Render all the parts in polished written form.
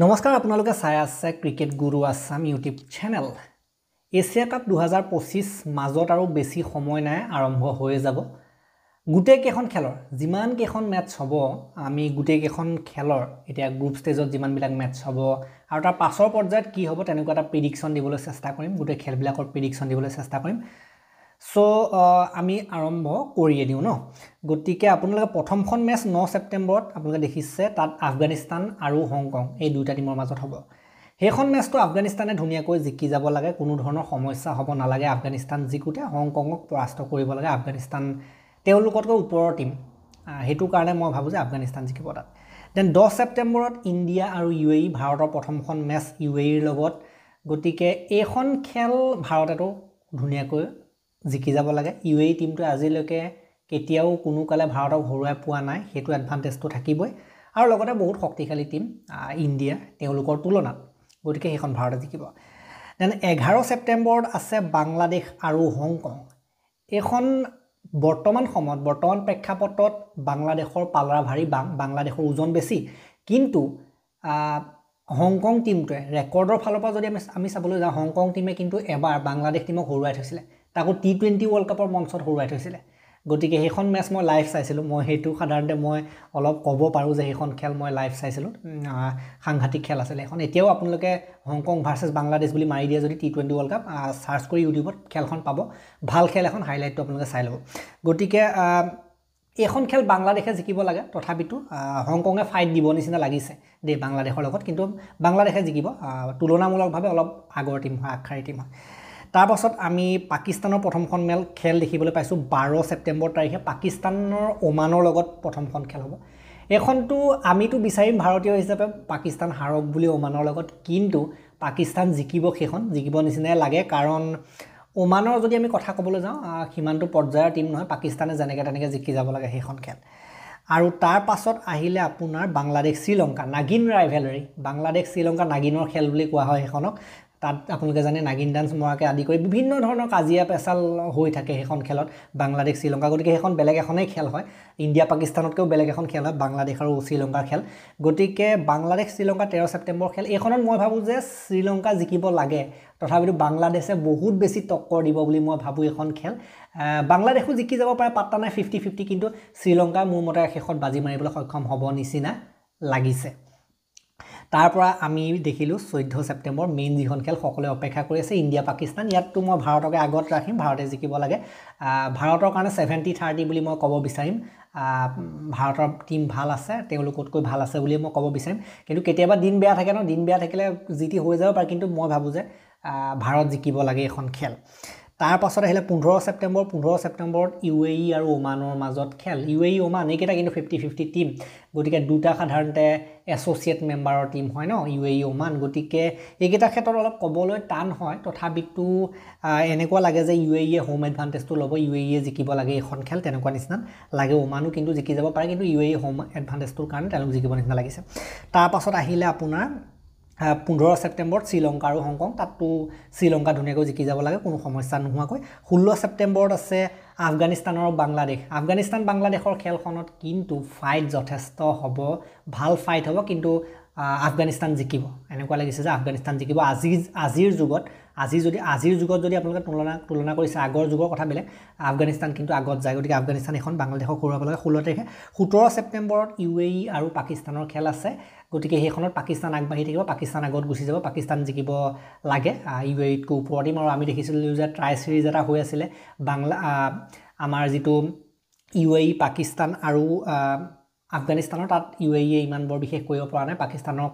নমস্কাৰ আপোনালোকে চাই আছে ক্ৰিকেট গুৰু Assam YouTube channel. Asia cup 2025 মাজত আৰু বেছি সময় নাই, আৰম্ভ হৈ যাব। গোটেই কেইখন খেলৰ যিমান কেইখন মেটচ হ'ব, আমি গোটেই কেইখন খেলৰ এতিয়া গ্ৰুপ ষ্টেজত যিমানবিলাক মেটচ হ'ব আৰু তাৰ পাছৰ পৰ্যায়ত কি হ'ব তেনেকুৱা এটা প্ৰেডিকশ্যন দিবলৈ চেষ্টা কৰিম। গোটেই খেলবিলাকৰ প্ৰেডিকশ্যন দিবলৈ চেষ্টা কৰিম। সো আমি আৰম্ভ কৰিয়ে দিওঁ ন। গতিকে আপোনালোকে প্ৰথমখন মেচ 9 ছেপ্টেম্বৰত আপোনালোকে দেখিছে, তাত আফগানিস্তান আৰু হংকং এই দুটা টিমৰ মাজত হ'ব। সেইখন মেচটো আফগানিস্তানে ধুনীয়াকৈ জিকি যাব লাগে, কোনো ধৰণৰ সমস্যা হ'ব নালাগে। আফগানিস্তান জিকোতে হংকঙক পৰাস্ত কৰিব লাগে। আফগানিস্তান তেওঁলোকতকৈ ওপৰৰ টিম, সেইটো কাৰণে মই ভাবোঁ যে আফগানিস্তান জিকিব তাত। দেন 10 ছেপ্টেম্বৰত ইণ্ডিয়া আৰু UAE, ভাৰতৰ প্ৰথমখন মেচ UAEৰ লগত। গতিকে এইখন খেল ভাৰতেতো ধুনীয়াকৈ জিকি যাব লাগে। UAE টিমটোৱে আজিলৈকে কেতিয়াও কোনো কালে ভাৰতক হৰুৱাই পোৱা নাই, সেইটো এডভান্টেজটো থাকিবই। আৰু লগতে বহুত শক্তিশালী টিম ইণ্ডিয়া তেওঁলোকৰ তুলনাত, গতিকে সেইখন ভাৰতে জিকিব। দেন 11 ছেপ্টেম্বৰত আছে বাংলাদেশ আৰু হংকং। এইখন বৰ্তমান সময়ত বৰ্তমান প্ৰেক্ষাপটত বাংলাদেশৰ পাল্লা ভাৰী, বাংলাদেশৰ ওজন বেছি। কিন্তু হংকং টিমটোৱে ৰেকৰ্ডৰ ফালৰ পৰা যদি আমি চাবলৈ যাওঁ, হংকং টিমে কিন্তু এবাৰ বাংলাদেশ টিমক হৰুৱাই থৈছিলে, তাকো T20 ৱৰ্ল্ড কাপৰ মঞ্চত হৰুৱাই থৈছিলে। গতিকে সেইখন মেচ মই লাইভ চাইছিলোঁ। মই সেইটো সাধাৰণতে মই অলপ ক'ব পাৰোঁ যে সেইখন খেল মই লাইভ চাইছিলোঁ, সাংঘাতিক খেল আছিলে এখন। এতিয়াও আপোনালোকে হংকং ভাৰ্চেছ বাংলাদেশ বুলি মাৰি দিয়ে যদি T20 ৱৰ্ল্ড কাপ চাৰ্চ কৰি ইউটিউবত খেলখন পাব। ভাল খেল এখন, হাইলাইটটো আপোনালোকে চাই ল'ব। গতিকে এইখন খেল বাংলাদেশে জিকিব লাগে। তথাপিতো হংকঙে ফাইট দিব নিচিনা লাগিছে দেই বাংলাদেশৰ লগত, কিন্তু বাংলাদেশে জিকিব। তুলনামূলকভাৱে অলপ আগৰ টিম হয়, আগশাৰী টিম হয়। তাৰপাছত আমি পাকিস্তানৰ প্ৰথমখন খেল দেখিবলৈ পাইছোঁ 12 ছেপ্টেম্বৰ তাৰিখে। পাকিস্তানৰ ওমানৰ লগত প্ৰথমখন খেল হ'ব। এইখনতো আমিতো বিচাৰিম ভাৰতীয় হিচাপে পাকিস্তান হাৰক বুলি ওমানৰ লগত, কিন্তু পাকিস্তান জিকিব, সেইখন জিকিব নিচিনাই লাগে। কাৰণ ওমানৰ যদি আমি কথা ক'বলৈ যাওঁ, সিমানটো পৰ্যায়ৰ টিম নহয়। পাকিস্তানে যেনেকৈ তেনেকৈ জিকি যাব লাগে সেইখন খেল। আৰু তাৰ পাছত আহিলে আপোনাৰ বাংলাদেশ শ্ৰীলংকা, নাগিন ৰাইভেলাৰী। বাংলাদেশ শ্ৰীলংকা নাগিনৰ খেল বুলি কোৱা হয় সেইখনক। তাত আপোনালোকে জানে নাগিন ডান্স মৰাকে আদি কৰি বিভিন্ন ধৰণৰ কাজিয়া পেচাল হৈ থাকে সেইখন খেলত, বাংলাদেশ শ্ৰীলংকা। গতিকে সেইখন বেলেগ এখনেই খেল হয়, ইণ্ডিয়া পাকিস্তানতকৈও বেলেগ এখন খেল হয় বাংলাদেশ আৰু শ্ৰীলংকাৰ খেল। গতিকে বাংলাদেশ শ্ৰীলংকা 13 ছেপ্টেম্বৰ খেল। এইখনত মই ভাবোঁ যে শ্ৰীলংকা জিকিব লাগে, তথাপিতো বাংলাদেশে বহুত বেছি টক্কৰ দিব বুলি মই ভাবোঁ এইখন খেল। বাংলাদেশো জিকি যাব পাৰে, পাত্তা নাই, 50-50, কিন্তু শ্ৰীলংকা মোৰ মতে শেষত বাজি মাৰিবলৈ সক্ষম হ'ব নিচিনা লাগিছে। তাৰ পৰা আমি দেখিলোঁ 14 ছেপ্টেম্বৰ মেইন যিখন খেল সকলোৱে অপেক্ষা কৰি আছে, ইণ্ডিয়া পাকিস্তান। ইয়াততো মই ভাৰতকে আগত ৰাখিম, ভাৰতে জিকিব লাগে। ভাৰতৰ কাৰণে 70-30 বুলি মই ক'ব বিচাৰিম। ভাৰতৰ টিম ভাল আছে, তেওঁলোকতকৈ ভাল আছে বুলি মই ক'ব বিচাৰিম। কিন্তু কেতিয়াবা দিন বেয়া থাকে ন, দিন বেয়া থাকিলে যি টি হৈ যাব পাৰে, কিন্তু মই ভাবোঁ যে ভাৰত জিকিব লাগে এইখন খেল। তাৰ পাছত আহিলে 15 ছেপ্টেম্বৰ। 15 ছেপ্টেম্বৰত UAE আৰু ওমানৰ মাজত খেল। UAE ওমান এইকেইটা কিন্তু 50-50 টিম। গতিকে দুটা সাধাৰণতে এছ'চিয়েট মেম্বাৰৰ টিম হয় ন, UAE ওমান। গতিকে এইকেইটা ক্ষেত্ৰত অলপ ক'বলৈ টান হয়, তথাপিতো এনেকুৱা লাগে যে UAE হোম এডভান্টেজটো ল'ব, UAE জিকিব লাগে এইখন খেল, তেনেকুৱা নিচিনা লাগে। ওমানো কিন্তু জিকি যাব পাৰে, কিন্তু UAE হোম এডভান্টেজটোৰ কাৰণে তেওঁলোক জিকিব নিচিনা লাগিছে। তাৰ পাছত আহিলে আপোনাৰ 15 ছেপ্টেম্বৰত শ্ৰীলংকা আৰু হংকং। তাততো শ্ৰীলংকা ধুনীয়াকৈ জিকি যাব লাগে, কোনো সমস্যা নোহোৱাকৈ। 16 ছেপ্টেম্বৰত আছে আফগানিস্তান আৰু বাংলাদেশ। আফগানিস্তান বাংলাদেশৰ খেলখনত কিন্তু ফাইট যথেষ্ট হ'ব, ভাল ফাইট হ'ব, কিন্তু আফগানিস্তান জিকিব। এনেকুৱা লাগিছে যে আফগানিস্তান জিকিব। আজিৰ যুগত যদি আপোনালোকে তুলনা কৰিছে, আগৰ যুগৰ কথা বেলেগ, আফগানিস্তান কিন্তু আগত যায়। গতিকে আফগানিস্তান এখন বাংলাদেশক হৰুৱাব লাগে 16 তাৰিখে। 17 ছেপ্টেম্বৰত UAE আৰু পাকিস্তানৰ খেল আছে। গতিকে সেইখনত পাকিস্তান আগবাঢ়ি থাকিব, পাকিস্তান আগত গুচি যাব, পাকিস্তান জিকিব লাগে। UAEতকৈ ওপৰৰ টিম। আৰু আমি দেখিছিলোঁ যে ট্ৰাই চিৰিজ এটা হৈ আছিলে আমাৰ যিটো UAE পাকিস্তান আৰু আফগানিস্তানৰ, তাত UAE ইমান বৰ বিশেষ কৰিব পৰা নাই, পাকিস্তানক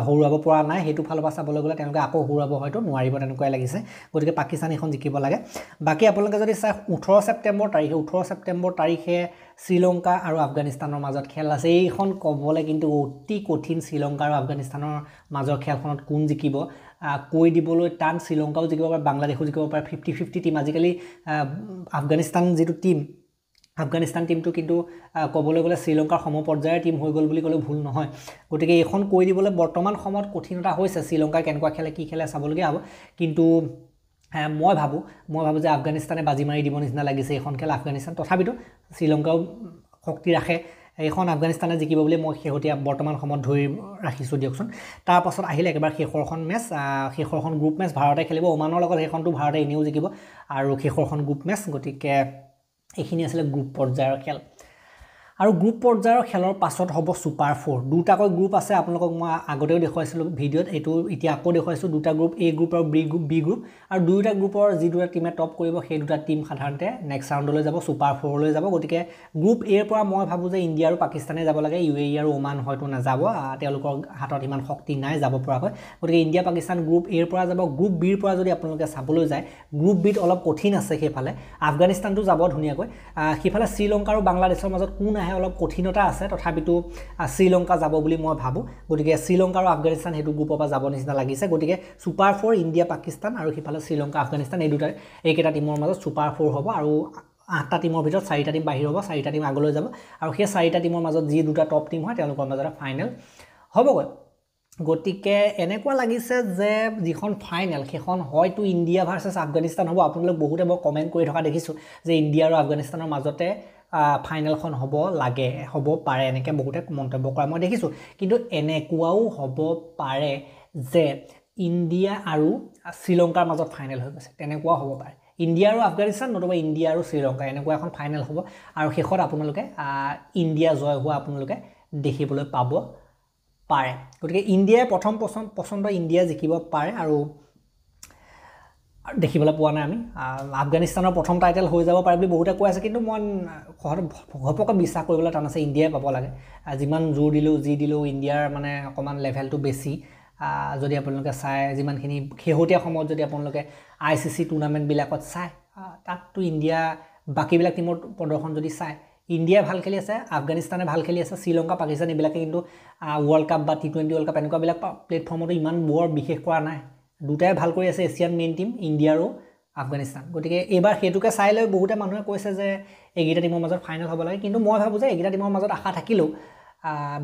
হৰুৱাব পৰা নাই। সেইটো ফালৰ পৰা চাবলৈ গ'লে তেওঁলোকে আকৌ হৰুৱাব হয়তো নোৱাৰিব, তেনেকুৱাই লাগিছে। গতিকে পাকিস্তান এখন জিকিব লাগে। বাকী আপোনালোকে যদি চাই 18 ছেপ্টেম্বৰ তাৰিখে শ্ৰীলংকা আৰু আফগানিস্তানৰ মাজত খেল আছে। এইখন ক'বলৈ কিন্তু অতি কঠিন, শ্ৰীলংকা আৰু আফগানিস্তানৰ মাজৰ খেলখনত কোন জিকিব কৈ দিবলৈ টান। শ্ৰীলংকাও জিকিব পাৰে, বাংলাদেশো জিকিব পাৰে, 50-50 টিম। আজিকালি আফগানিস্তান যিটো টিম, আফগানিস্তান টিমটো কিন্তু ক'বলৈ গ'লে শ্ৰীলংকাৰ সমপৰ্যায়ৰ টিম হৈ গ'ল বুলি ক'লেও ভুল নহয়। গতিকে এইখন কৈ দিবলৈ বৰ্তমান সময়ত কঠিনতা হৈছে। শ্ৰীলংকাই কেনেকুৱা খেলে কি খেলে চাবলগীয়া হ'ব, কিন্তু মই ভাবোঁ যে আফগানিস্তানে বাজি মাৰি দিব নিচিনা লাগিছে এইখন খেল। আফগানিস্তান তথাপিতো শ্ৰীলংকাও শক্তি ৰাখে, এইখন আফগানিস্তানে জিকিব বুলি মই শেহতীয়া বৰ্তমান সময়ত ধৰি ৰাখিছোঁ দিয়কচোন তাৰ পাছত আহিলে একেবাৰে শেষৰখন মেচ শেষৰখন গ্ৰুপ মেচ ভাৰতে খেলিব ওমানৰ লগত সেইখনটো ভাৰতে এনেও জিকিব আৰু শেষৰখন গ্ৰুপ মেচ গতিকে এইখিনি আছিলে গ্ৰুপ পৰ্যায়ৰ খেল আৰু গ্ৰুপ পৰ্যায়ৰ খেলৰ পাছত হ'ব সুপাৰ 4 দুটাকৈ গ্ৰুপ আছে আপোনালোকক মই আগতেও দেখুৱাইছিলোঁ ভিডিঅ'ত এইটো এতিয়া আকৌ দেখুৱাইছোঁ দুটা গ্ৰুপ এ গ্ৰুপ আৰু বি গ্ৰুপ আৰু দুটা গ্ৰুপৰ যি দুটা টিমে টপ কৰিব সেই দুটা টিম সাধাৰণতে নেক্সট ৰাউণ্ডলৈ যাব সুপাৰ 4 লৈ যাব গতিকে গ্ৰুপ এৰ পৰা মই ভাবোঁ যে ইণ্ডিয়া আৰু পাকিস্তানে যাব লাগে UAE আৰু ওমান হয়তো নাযাব তেওঁলোকৰ হাতত ইমান শক্তি নাই যাব পৰাকৈ গতিকে ইণ্ডিয়া পাকিস্তান গ্ৰুপ এৰ পৰা যাব গ্ৰুপ বিৰ পৰা যদি আপোনালোকে চাবলৈ যায় গ্ৰুপ বিত অলপ কঠিন আছে সেইফালে আফগানিস্তানটো যাব ধুনীয়াকৈ সেইফালে শ্ৰীলংকা আৰু বাংলাদেশৰ মাজত কোন আহে অলপ কঠিনতা আছে তথাপিতো শ্ৰীলংকা যাব বুলি মই ভাবোঁ গতিকে শ্ৰীলংকা আৰু আফগানিস্তান হেতু গ্ৰুপৰ পৰা যাব নিচিনা লাগিছে গতিকে সুপাৰ 4 ইণ্ডিয়া পাকিস্তান আৰু সিফালে শ্ৰীলংকা আফগানিস্তান এই দুটা এইকেইটা টিমৰ মাজত সুপাৰ 4 হ'ব আৰু 8টা টিমৰ ভিতৰত 4টা টিম বাহিৰ হ'ব 4টা টিম আগলৈ যাব আৰু সেই 4টা টিমৰ মাজত যি দুটা টপ টিম হয় তেওঁলোকৰ মাজত ফাইনেল হ'বগৈ গতিকে এনেকুৱা লাগিছে যে যিখন ফাইনেল সেইখন হয়তো ইণ্ডিয়া ভাৰ্চেছ আফগানিস্তান হ'ব আপোনালোক বহুতে মই কমেণ্ট কৰি থকা দেখিছোঁ যে ইণ্ডিয়া আৰু আফগানিস্তানৰ মাজতে ফাইনেলখন হ'ব লাগে হ'ব পাৰে এনেকৈ বহুতে মন্তব্য কৰা মই দেখিছোঁ কিন্তু এনেকুৱাও হ'ব পাৰে যে ইণ্ডিয়া আৰু শ্ৰীলংকাৰ মাজত ফাইনেল হৈ গৈছে তেনেকুৱাও হ'ব পাৰে ইণ্ডিয়া আৰু আফগানিস্তান নতুবা ইণ্ডিয়া আৰু শ্ৰীলংকা এনেকুৱা এখন ফাইনেল হ'ব আৰু শেষত আপোনালোকে ইণ্ডিয়া জয় হোৱা আপোনালোকে দেখিবলৈ পাব পাৰে গতিকে ইণ্ডিয়াই প্ৰথম পছন্দ ইণ্ডিয়া জিকিব পাৰে আৰু দেখিবলৈ পোৱা নাই আমি আফগানিস্তানৰ প্ৰথম টাইটেল হৈ যাব পাৰে বুলি বহুতে কৈ আছে কিন্তু মই ঘপককৈ বিশ্বাস কৰিবলৈ টান আছে ইণ্ডিয়াই পাব লাগে যিমান জোৰ দিলেও ইণ্ডিয়াৰ মানে অকণমান লেভেলটো বেছি যদি আপোনালোকে চায় যিমানখিনি শেহতীয়া সময়ত যদি আপোনালোকে ICC টুৰ্ণামেণ্টবিলাকত চায় তাততো ইণ্ডিয়া বাকীবিলাক টিমৰ প্ৰদৰ্শন যদি চায় ইণ্ডিয়াই ভাল খেলি আছে আফগানিস্তানে ভাল খেলি আছে শ্ৰীলংকা পাকিস্তান এইবিলাকে কিন্তু ৱৰ্ল্ড কাপ বা T20 ৱৰ্ল্ড কাপ এনেকুৱাবিলাক প্লেটফৰ্মতো ইমান বৰ বিশেষ কৰা নাই দুটাই ভাল কৰি আছে এছিয়ান মেইন টিম ইণ্ডিয়া আৰু আফগানিস্তান গতিকে এইবাৰ সেইটোকে চাই লৈ বহুতে মানুহে কৈছে যে এইকেইটা টিমৰ মাজত ফাইনেল হ'ব লাগে কিন্তু মই ভাবোঁ যে এইকেইটা টিমৰ মাজত আশা থাকিলেও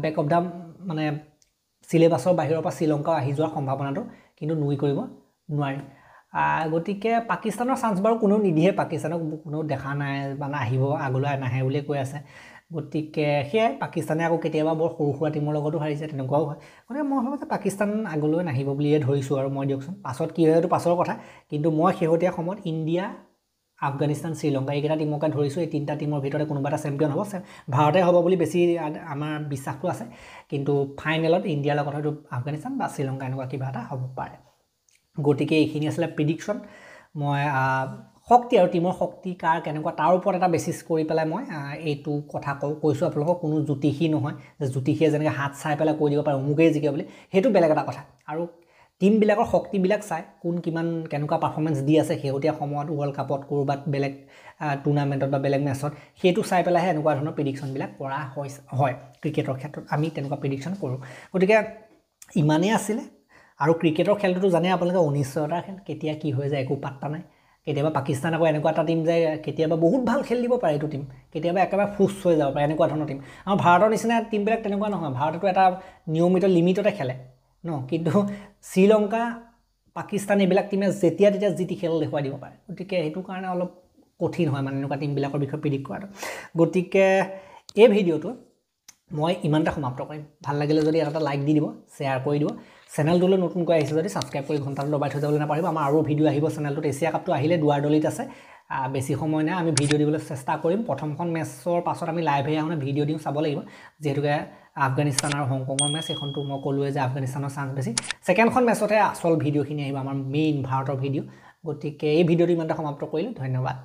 বেক অফ দ্য মানে চিলেবাছৰ বাহিৰৰ পৰা শ্ৰীলংকা আহি যোৱাৰ সম্ভাৱনাটো কিন্তু নুই কৰিব নোৱাৰি গতিকে পাকিস্তানৰ চান্স বাৰু কোনেও নিদিয়ে পাকিস্তানক কোনেও দেখা নাই মানে আহিব আগলৈ নাহে বুলি কৈ আছে গতিকে সেয়াই পাকিস্তানে আকৌ কেতিয়াবা বৰ সৰু সুৰা টিমৰ লগতো হাৰিছে তেনেকুৱাও হয় গতিকে মই ভাবোঁ যে পাকিস্তান আগলৈ নাহিব বুলিয়ে ধৰিছোঁ আৰু মই দিয়কচোন পাছত কি হয় এইটো পাছৰ কথা কিন্তু মই শেহতীয়া সময়ত ইণ্ডিয়া আফগানিস্তান শ্ৰীলংকা এইকেইটা টিমকে ধৰিছোঁ এই তিনিটা টিমৰ ভিতৰতে কোনোবা এটা চেম্পিয়ন হ'ব ভাৰতে হ'ব বুলি বেছি আমাৰ বিশ্বাসটো আছে কিন্তু ফাইনেলত ইণ্ডিয়াৰ লগত হয়তো আফগানিস্তান বা শ্ৰীলংকা এনেকুৱা কিবা এটা হ'ব পাৰে গতিকে এইখিনি আছিলে প্ৰিডিকশ্যন মই শক্তি আৰু টিমৰ শক্তি কাৰ কেনেকুৱা তাৰ ওপৰত এটা বেচিছ কৰি পেলাই মই এইটো কথা কৈছোঁ আপোনালোকক কোনো জ্যোতিষী নহয় যে জ্যোতিষীয়ে যেনেকৈ হাত চাই পেলাই কৈ দিব পাৰে অমুকেই জিকে বুলি সেইটো বেলেগ এটা কথা আৰু টিমবিলাকৰ শক্তিবিলাক চাই কোন কিমান কেনেকুৱা পাৰফৰ্মেঞ্চ দি আছে শেহতীয়া সময়ত ৱৰ্ল্ড কাপত ক'ৰবাত বেলেগ টুৰ্ণামেণ্টত বা বেলেগ মেচত সেইটো চাই পেলাইহে এনেকুৱা ধৰণৰ প্ৰিডিকশ্যনবিলাক কৰা হয় ক্ৰিকেটৰ ক্ষেত্ৰত আমি তেনেকুৱা প্ৰিডিকশ্যন কৰোঁ গতিকে ইমানেই আছিলে আৰু ক্ৰিকেটৰ খেলটোতো জানে আপোনালোকে 1900টাৰ খেল কেতিয়া কি হৈ যায় একো পাত্তা নাই কেতিয়াবা পাকিস্তান আকৌ এনেকুৱা এটা টিম যায় কেতিয়াবা বহুত ভাল খেল দিব পাৰে এইটো টিম কেতিয়াবা একেবাৰে ফুচ হৈ যাব পাৰে এনেকুৱা ধৰণৰ টিম আমাৰ ভাৰতৰ নিচিনা টিমবিলাক তেনেকুৱা নহয় ভাৰততো এটা নিয়মিত লিমিটতে খেলে কিন্তু শ্ৰীলংকা পাকিস্তান এইবিলাক টিমে যেতিয়া তেতিয়া যি টি খেল দেখুৱাই দিব পাৰে গতিকে সেইটো কাৰণে অলপ কঠিন হয় মানে এনেকুৱা টিমবিলাকৰ বিষয়ে প্ৰিডিক্ট কৰাটো গতিকে এই ভিডিঅ'টো মই ইমানটা সমাপ্ত কৰিম ভাল লাগিলে যদি এটা লাইক দি দিব শ্বেয়াৰ কৰি দিব চেনেলটোলৈ নতুনকৈ আহিছে যদি ছাবস্ক্ৰাইব কৰি ঘণ্টাটো দবাই থৈ যাবলৈ নাপাহৰিব আমাৰ আৰু ভিডিঅ' আহিব চেনেলটোত এছিয়া কাপটো আহিলে দুৱাৰদলিত আছে বেছি সময় নাই আমি ভিডিঅ' দিবলৈ চেষ্টা কৰিম প্ৰথমখন মেচৰ পাছত আমি লাইভে আহোঁ ভিডিঅ' দিওঁ চাব লাগিব যিহেতুকে আফগানিস্তান আৰু হংকঙৰ মেচ এইখনটো মই ক'লোৱে যে আফগানিস্তানৰ চান্স বেছি ছেকেণ্ডখন মেচতে আচল ভিডিঅ'খিনি আহিব আমাৰ মেইন ভাৰতৰ ভিডিঅ' গতিকে এই ভিডিঅ'টো ইমানটা সমাপ্ত কৰিলোঁ ধন্যবাদ